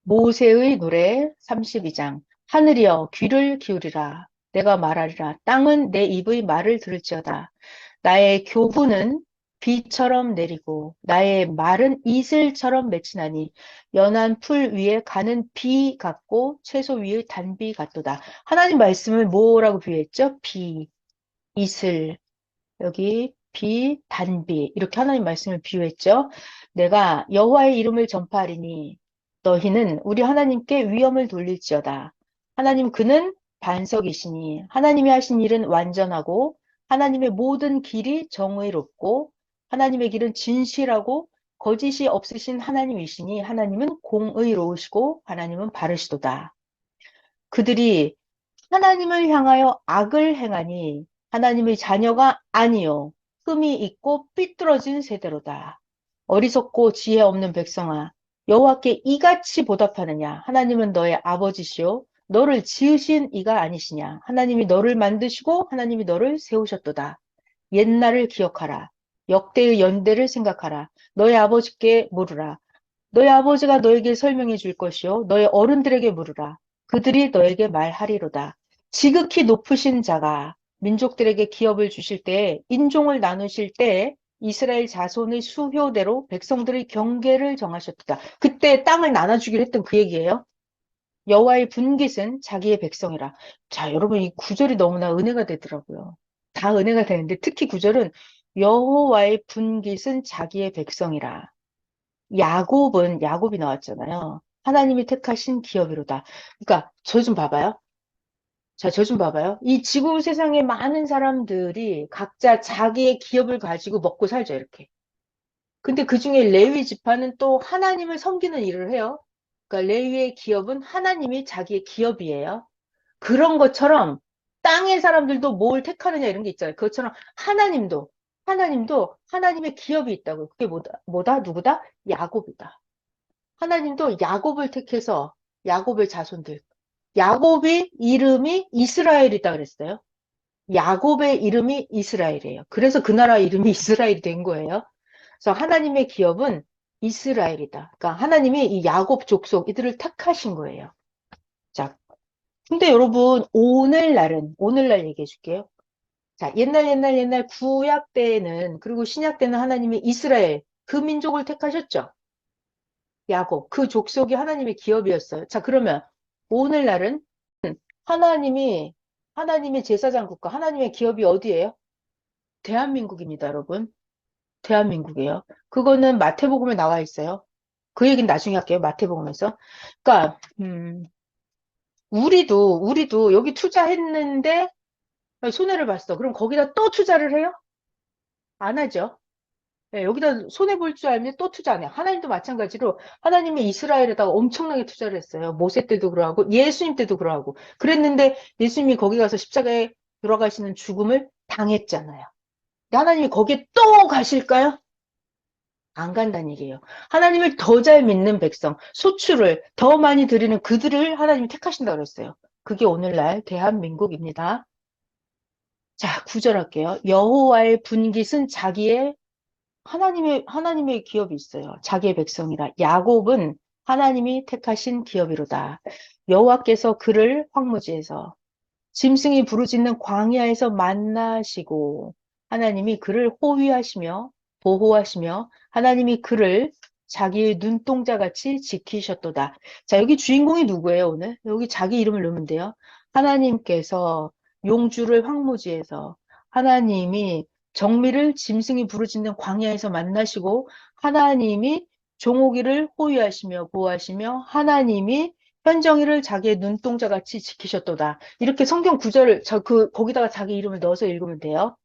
모세의 노래 32장. 하늘이여 귀를 기울이라. 내가 말하리라. 땅은 내 입의 말을 들을지어다. 나의 교훈은 비처럼 내리고 나의 말은 이슬처럼 맺히나니 연한 풀 위에 가는 비 같고 채소 위의 단비 같도다. 하나님 말씀을 뭐라고 비유했죠? 비, 이슬, 여기 비, 단비 이렇게 하나님 말씀을 비유했죠. 내가 여호와의 이름을 전파하리니 너희는 우리 하나님께 위엄을 돌릴지어다. 하나님 그는 반석이시니 하나님이 하신 일은 완전하고 하나님의 모든 길이 정의롭고 하나님의 길은 진실하고 거짓이 없으신 하나님이시니 하나님은 공의로우시고 하나님은 바르시도다. 그들이 하나님을 향하여 악을 행하니 하나님의 자녀가 아니요 흠이 있고 삐뚤어진 세대로다. 어리석고 지혜 없는 백성아 여호와께 이같이 보답하느냐. 하나님은 너의 아버지시요 너를 지으신 이가 아니시냐. 하나님이 너를 만드시고 하나님이 너를 세우셨도다. 옛날을 기억하라. 역대의 연대를 생각하라. 너의 아버지께 물으라. 너의 아버지가 너에게 설명해 줄 것이요 너의 어른들에게 물으라. 그들이 너에게 말하리로다. 지극히 높으신 자가 민족들에게 기업을 주실 때에 인종을 나누실 때에 이스라엘 자손의 수효대로 백성들의 경계를 정하셨다. 그때 땅을 나눠주기로 했던 그 얘기예요. 여호와의 분깃은 자기의 백성이라. 자, 여러분 이 구절이 너무나 은혜가 되더라고요. 다 은혜가 되는데 특히 구절은 여호와의 분깃은 자기의 백성이라. 야곱이 나왔잖아요. 하나님이 택하신 기업이로다. 그러니까 저 좀 봐봐요. 자, 저 좀 봐봐요. 이 지구 세상에 많은 사람들이 각자 자기의 기업을 가지고 먹고 살죠, 이렇게. 근데 그 중에 레위 지파는 또 하나님을 섬기는 일을 해요. 그러니까 레위의 기업은 하나님이 자기의 기업이에요. 그런 것처럼 땅의 사람들도 뭘 택하느냐 이런 게 있잖아요. 그것처럼 하나님도 하나님의 기업이 있다고. 그게 뭐다? 누구다? 야곱이다. 하나님도 야곱을 택해서 야곱의 자손들. 야곱의 이름이 이스라엘이다 그랬어요. 야곱의 이름이 이스라엘이에요. 그래서 그 나라 이름이 이스라엘이 된 거예요. 그래서 하나님의 기업은 이스라엘이다. 그러니까 하나님이 이 야곱 족속 이들을 택하신 거예요. 자, 근데 여러분 오늘날 얘기해 줄게요. 자, 옛날 구약 때에는 그리고 신약 때는 하나님이 이스라엘 그 민족을 택하셨죠. 야곱, 그 족속이 하나님의 기업이었어요. 자, 그러면 오늘날은 하나님이, 하나님의 제사장 국가, 하나님의 기업이 어디예요? 대한민국입니다, 여러분. 대한민국이에요. 그거는 마태복음에 나와 있어요. 그 얘기는 나중에 할게요, 마태복음에서. 그러니까, 우리도 여기 투자했는데 손해를 봤어. 그럼 거기다 또 투자를 해요? 안 하죠. 예, 여기다 손해볼 줄 알면 또 투자 안 해요. 하나님도 마찬가지로 하나님이 이스라엘에다가 엄청나게 투자를 했어요. 모세 때도 그러하고 예수님 때도 그러하고 그랬는데 예수님이 거기 가서 십자가에 돌아가시는 죽음을 당했잖아요. 근데 하나님이 거기에 또 가실까요? 안 간다는 얘기예요. 하나님을 더 잘 믿는 백성, 소출을 더 많이 드리는 그들을 하나님이 택하신다고 그랬어요. 그게 오늘날 대한민국입니다. 자, 구절할게요. 여호와의 분깃은 자기의 하나님의 기업이 있어요. 자기의 백성이라. 야곱은 하나님이 택하신 기업이로다. 여호와께서 그를 황무지에서 짐승이 부르짖는 광야에서 만나시고 하나님이 그를 호위하시며 보호하시며 하나님이 그를 자기의 눈동자같이 지키셨도다. 자, 여기 주인공이 누구예요, 오늘? 여기 자기 이름을 넣으면 돼요. 하나님께서 용주를 황무지에서 하나님이 정미를 짐승이 부르짖는 광야에서 만나시고 하나님이 종오기를 호위하시며 보호하시며 하나님이 현정이를 자기의 눈동자 같이 지키셨도다. 이렇게 성경 구절을 거기다가 자기 이름을 넣어서 읽으면 돼요.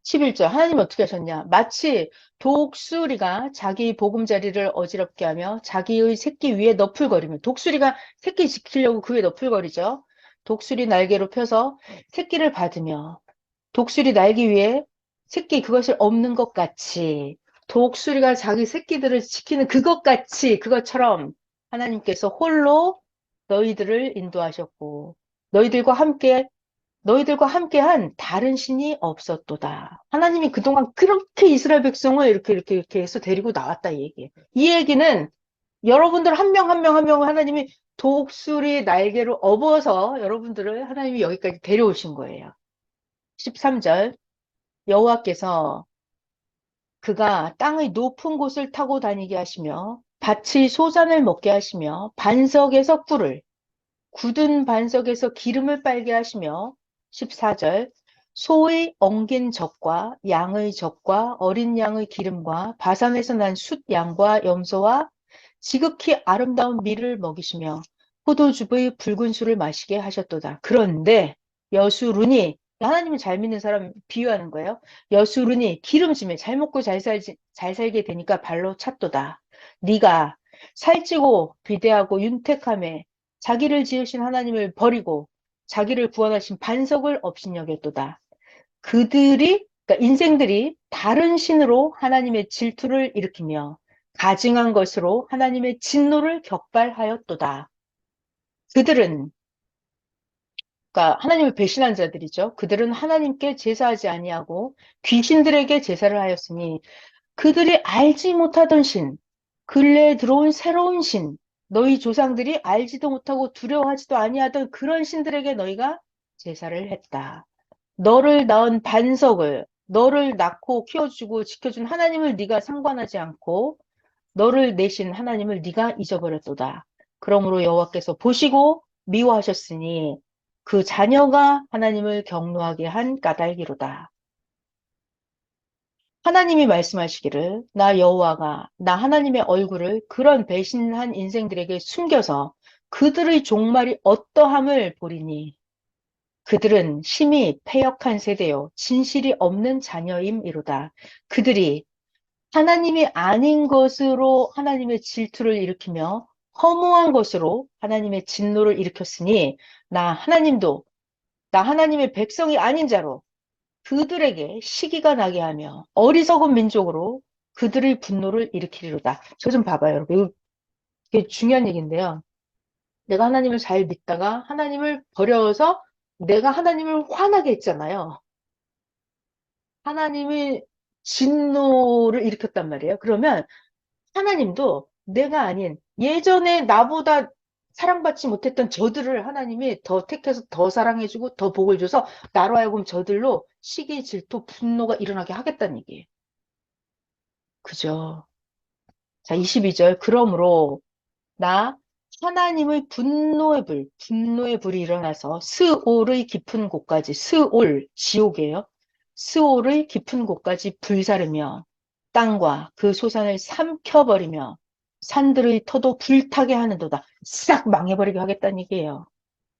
11절 하나님 어떻게 하셨냐? 마치 독수리가 자기 보금자리를 어지럽게 하며 자기의 새끼 위에 너풀거리며 독수리가 새끼 지키려고 그 위에 너풀거리죠. 독수리 날개로 펴서 새끼를 받으며 독수리 날개 위에 새끼 그것을 없는 것 같이 독수리가 자기 새끼들을 지키는 그것 같이 그것처럼 하나님께서 홀로 너희들을 인도하셨고 너희들과 함께한 다른 신이 없었도다. 하나님이 그동안 그렇게 이스라엘 백성을 이렇게 해서 데리고 나왔다 이 얘기예요. 이 얘기는 여러분들 한 명 한 명 한 명 하나님이 독수리 날개로 업어서 여러분들을 하나님이 여기까지 데려오신 거예요. 13절 여호와께서 그가 땅의 높은 곳을 타고 다니게 하시며 밭의 소산을 먹게 하시며 반석에서 꿀을 굳은 반석에서 기름을 빨게 하시며 14절 소의 엉긴 젖과 양의 젖과 어린 양의 기름과 바산에서 난 숫 양과 염소와 지극히 아름다운 밀을 먹이시며 포도주의 붉은 술을 마시게 하셨도다. 그런데 여수룬이 하나님을 잘 믿는 사람 비유하는 거예요. 여수룬이 기름짐에 잘 먹고 잘 살게 되니까 발로 찼도다. 네가 살찌고 비대하고 윤택함에 자기를 지으신 하나님을 버리고 자기를 구원하신 반석을 업신여겼도다. 그러니까 인생들이 다른 신으로 하나님의 질투를 일으키며 가증한 것으로 하나님의 진노를 격발하였도다. 그들은, 그러니까 하나님을 배신한 자들이죠. 그들은 하나님께 제사하지 아니하고 귀신들에게 제사를 하였으니 그들이 알지 못하던 신, 근래에 들어온 새로운 신, 너희 조상들이 알지도 못하고 두려워하지도 아니하던 그런 신들에게 너희가 제사를 했다. 너를 낳은 반석을, 너를 낳고 키워주고 지켜준 하나님을 네가 상관하지 않고 너를 내신 하나님을 네가 잊어버렸도다. 그러므로 여호와께서 보시고 미워하셨으니 그 자녀가 하나님을 경노하게 한 까닭이로다. 하나님이 말씀하시기를 나 여호와가 나 하나님의 얼굴을 그런 배신한 인생들에게 숨겨서 그들의 종말이 어떠함을 보리니 그들은 심히 패역한 세대요 진실이 없는 자녀임이로다. 그들이 하나님이 아닌 것으로 하나님의 질투를 일으키며 허무한 것으로 하나님의 진노를 일으켰으니 나 하나님의 백성이 아닌 자로 그들에게 시기가 나게 하며 어리석은 민족으로 그들의 분노를 일으키리로다. 저 좀 봐봐요, 여러분. 이게 중요한 얘기인데요. 내가 하나님을 잘 믿다가 하나님을 버려서 내가 하나님을 화나게 했잖아요. 하나님이 진노를 일으켰단 말이에요. 그러면 하나님도 내가 아닌 예전에 나보다 사랑받지 못했던 저들을 하나님이 더 택해서 더 사랑해주고 더 복을 줘서 나로 하여금 저들로 시기, 질투, 분노가 일어나게 하겠다는 얘기예요. 그죠? 자, 22절. 그러므로 나 하나님의 분노의 불이 일어나서 스올의 깊은 곳까지, 스올, 지옥이에요. 스올의 깊은 곳까지 불사르며 땅과 그 소산을 삼켜버리며 산들의 터도 불타게 하는도다. 싹 망해버리게 하겠다는 얘기예요.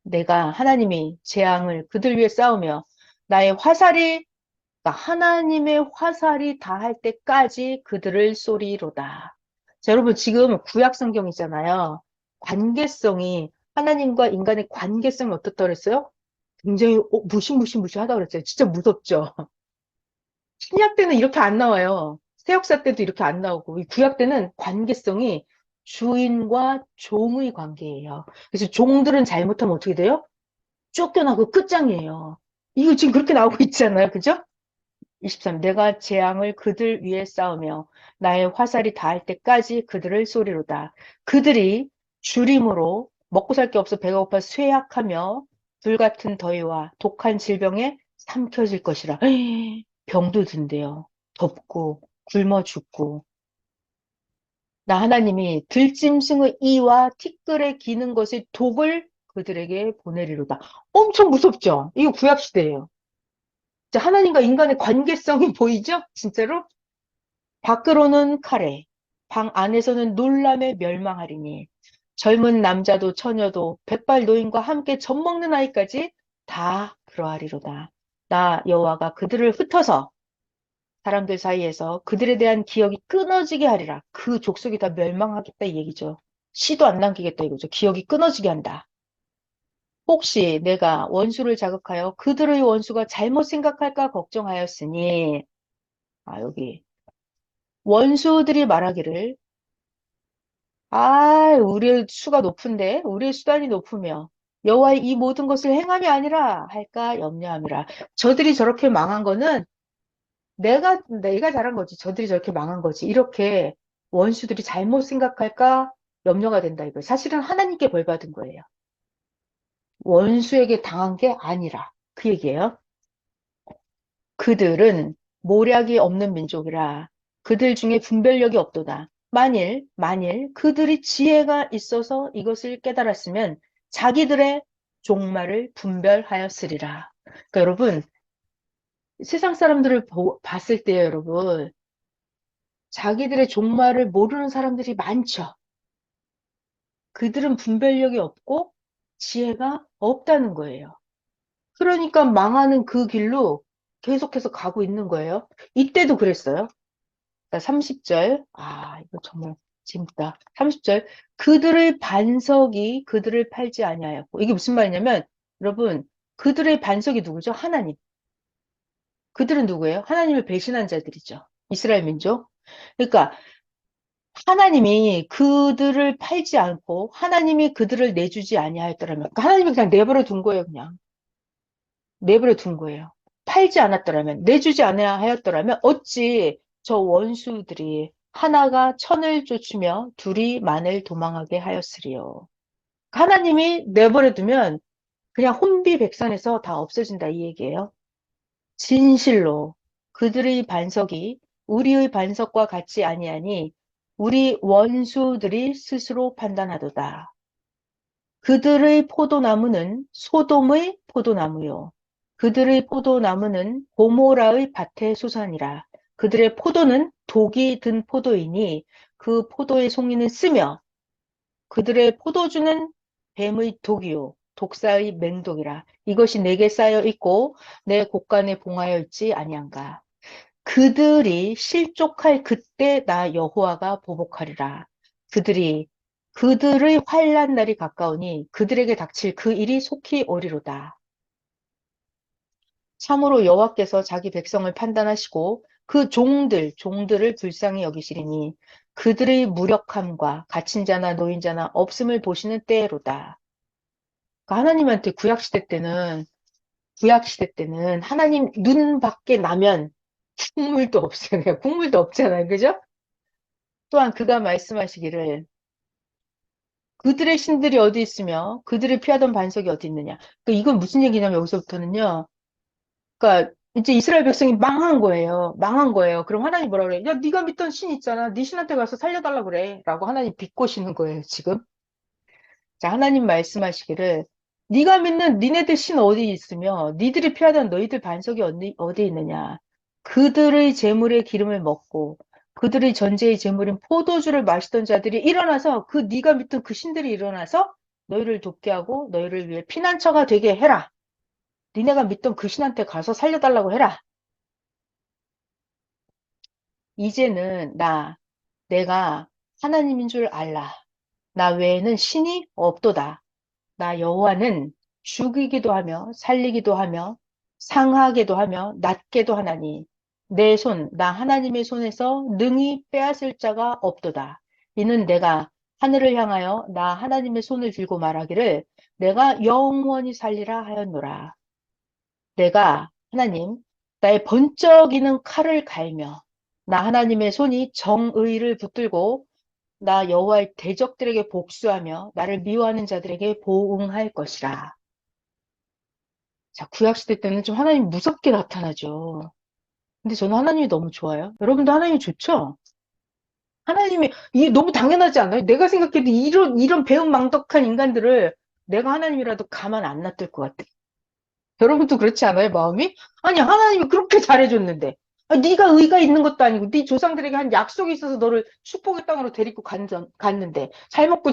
내가 하나님이 재앙을 그들 위해 쌓으며 나의 화살이 그러니까 하나님의 화살이 닿을 때까지 그들을 쏘리로다. 자, 여러분 지금 구약 성경이잖아요. 관계성이 하나님과 인간의 관계성이 어떻다 그랬어요? 굉장히 무시무시무시하다 그랬어요. 진짜 무섭죠. 신약 때는 이렇게 안 나와요. 새 역사 때도 이렇게 안 나오고 이 구약 때는 관계성이 주인과 종의 관계예요. 그래서 종들은 잘못하면 어떻게 돼요? 쫓겨나고 끝장이에요. 이거 지금 그렇게 나오고 있잖아요. 그죠? 23. 내가 재앙을 그들 위에 쌓으며 나의 화살이 닿을 때까지 그들을 쏘리로다. 그들이 주림으로 먹고 살 게 없어 배가 고파 쇠약하며 불같은 더위와 독한 질병에 삼켜질 것이라. 병도 든대요. 덥고 굶어 죽고. 나 하나님이 들짐승의 이와 티끌에 기는 것의 독을 그들에게 보내리로다. 엄청 무섭죠? 이거 구약시대예요. 자, 하나님과 인간의 관계성이 보이죠? 진짜로? 밖으로는 칼에, 방 안에서는 놀람에 멸망하리니 젊은 남자도 처녀도 백발 노인과 함께 젖먹는 아이까지 다 그러하리로다. 나 여호와가 그들을 흩어서 사람들 사이에서 그들에 대한 기억이 끊어지게 하리라. 그 족속이 다 멸망하겠다 이 얘기죠. 씨도 안 남기겠다 이거죠. 기억이 끊어지게 한다. 혹시 내가 원수를 자극하여 그들의 원수가 잘못 생각할까 걱정하였으니 여기 원수들이 말하기를 우리의 수가 높은데 우리의 수단이 높으며 여호와의 이 모든 것을 행함이 아니라 할까 염려함이라. 저들이 저렇게 망한 거는 내가 잘한 거지. 저들이 저렇게 망한 거지. 이렇게 원수들이 잘못 생각할까 염려가 된다 이거예요. 사실은 하나님께 벌 받은 거예요. 원수에게 당한 게 아니라 그 얘기예요. 그들은 모략이 없는 민족이라 그들 중에 분별력이 없도다. 만일 그들이 지혜가 있어서 이것을 깨달았으면 자기들의 종말을 분별하였으리라. 그러니까 여러분, 세상 사람들을 봤을 때 여러분, 자기들의 종말을 모르는 사람들이 많죠. 그들은 분별력이 없고 지혜가 없다는 거예요. 그러니까 망하는 그 길로 계속해서 가고 있는 거예요. 이때도 그랬어요. 30절. 아, 이거 정말 재밌다. 30절. 그들의 반석이 그들을 팔지 아니하였고. 이게 무슨 말이냐면, 여러분, 그들의 반석이 누구죠? 하나님. 그들은 누구예요? 하나님을 배신한 자들이죠. 이스라엘 민족. 그러니까 하나님이 그들을 팔지 않고 하나님이 그들을 내주지 아니하였더라면 그러니까 하나님이 그냥 내버려 둔 거예요, 그냥. 내버려 둔 거예요. 팔지 않았더라면, 내주지 아니하였더라면 어찌 저 원수들이 하나가 천을 쫓으며 둘이 만을 도망하게 하였으리요. 하나님이 내버려 두면 그냥 혼비백산에서 다 없어진다 이 얘기예요. 진실로 그들의 반석이 우리의 반석과 같지 아니하니 우리 원수들이 스스로 판단하도다. 그들의 포도나무는 소돔의 포도나무요. 그들의 포도나무는 고모라의 밭의 소산이라. 그들의 포도는 독이 든 포도이니 그 포도의 송이는 쓰며 그들의 포도주는 뱀의 독이요. 독사의 맹독이라. 이것이 내게 쌓여 있고 내 곳간에 봉하여 있지 아니한가. 그들이 실족할 그때 나 여호와가 보복하리라. 그들이 그들의 환난 날이 가까우니 그들에게 닥칠 그 일이 속히 오리로다. 참으로 여호와께서 자기 백성을 판단하시고 그 종들을 불쌍히 여기시리니 그들의 무력함과 갇힌 자나 노인 자나 없음을 보시는 때로다. 그러니까 하나님한테 구약 시대 때는 하나님 눈 밖에 나면 국물도 없어요. 그냥 국물도 없잖아요. 그죠? 또한 그가 말씀하시기를 그들의 신들이 어디 있으며 그들을 피하던 반석이 어디 있느냐. 그러니까 이건 무슨 얘기냐면 여기서부터는요. 그러니까 이제 이스라엘 백성이 망한 거예요. 망한 거예요. 그럼 하나님 뭐라 그래? 야, 네가 믿던 신 있잖아. 네 신한테 가서 살려달라 그래. 라고 하나님 비꼬시는 거예요, 지금. 자, 하나님 말씀하시기를 네가 믿는 니네들 신 어디 있으며 니들이 피하던 너희들 반석이 어디 있느냐. 그들의 재물의 기름을 먹고 그들의 전제의 재물인 포도주를 마시던 자들이 일어나서 그 네가 믿던 그 신들이 일어나서 너희를 돕게 하고 너희를 위해 피난처가 되게 해라. 니네가 믿던 그 신한테 가서 살려달라고 해라. 이제는 내가 하나님인 줄 알라. 나 외에는 신이 없도다. 나 여호와는 죽이기도 하며 살리기도 하며 상하게도 하며 낫게도 하나니 나 하나님의 손에서 능히 빼앗을 자가 없도다. 이는 내가 하늘을 향하여 나 하나님의 손을 들고 말하기를 내가 영원히 살리라 하였노라. 내가 하나님 나의 번쩍이는 칼을 갈며 나 하나님의 손이 정의를 붙들고 나 여호와의 대적들에게 복수하며 나를 미워하는 자들에게 보응할 것이라. 자, 구약시대 때는 좀 하나님 무섭게 나타나죠. 근데 저는 하나님이 너무 좋아요. 여러분도 하나님이 좋죠? 하나님이, 이 너무 당연하지 않아요? 내가 생각해도 이런 배은망덕한 인간들을 내가 하나님이라도 가만 안 놔둘 것 같아. 여러분도 그렇지 않아요, 마음이? 아니, 하나님이 그렇게 잘해줬는데. 아, 네가 의가 있는 것도 아니고 네 조상들에게 한 약속이 있어서 너를 축복의 땅으로 데리고 갔는데 잘 먹고